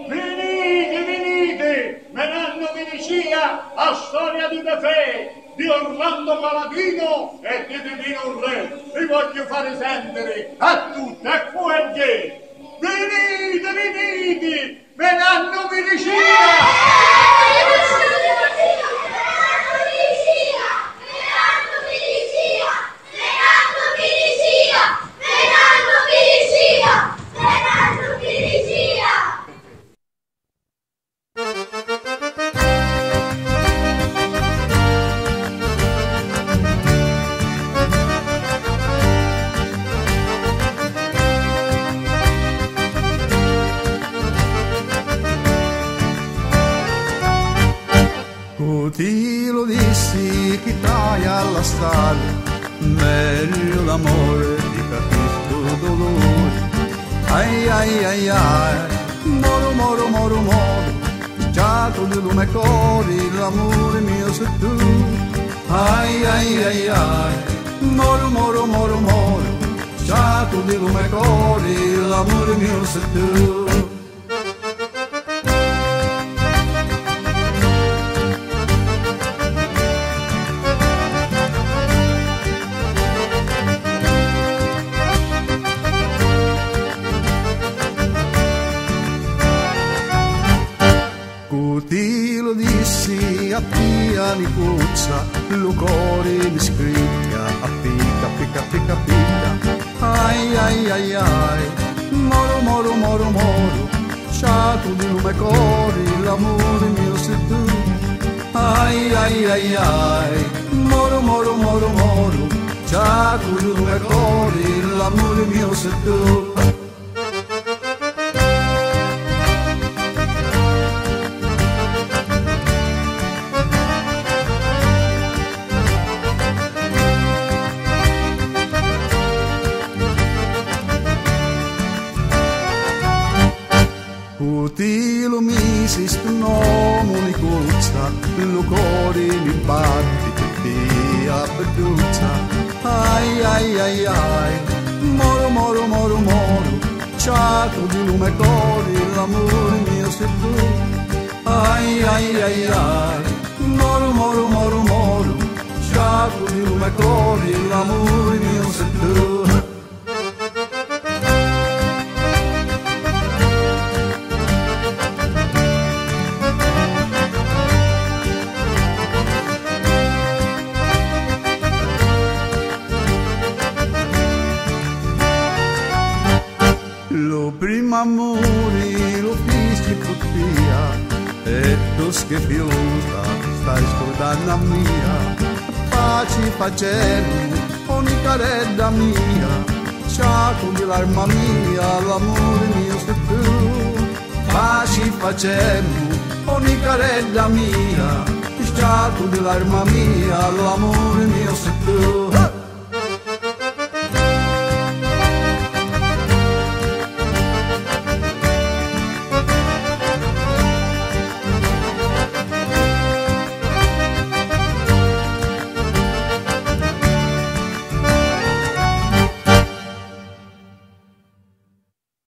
Venite, venite, venendo vicia a storia di De Fe, di Orlando Paladino e di Divino Re. Vi voglio fare sentire a tutte e quelle. Venite, venite, venendo vicia. Ti lo dissi che stai alla strada, meglio l'amore di capisco dolore. Ai ai ai ai, moro moro moro moro, giato di lume cori, l'amore mio sei tu. Ai ai ai ai, moro moro moro moro, giato di lume cori, l'amore mio sei tu. Ti lo dissi a pia di puzza, lo cuore mi scricchia, a picca, picca, picca, picca. Ai ai ai ai, moro moro moro moro, sciato di lume cori, l'amore mio sei tu. Ai ai ai ai, moro moro moro moro, sciato di lume cori, l'amore mio sei tu. Ti lo misi st'uomo di cuzza, lo cuore mi batti che ti abbeduzza. Ai ai ai ai, moro moro moro moro, ciato di lume cori, l'amore mio sei tu. Ai ai ai ai, moro moro moro moro, ciato di lume cori, l'amore mio sei tu. Lo primo amore lo fisi via e tu schifiosa stai scordando a mia. Pace facendo ogni caretta mia, sciato di l'arma mia, l'amore mio sei tu. Pace facendo ogni caretta mia, sciato di l'arma mia, l'amore mio sei tu.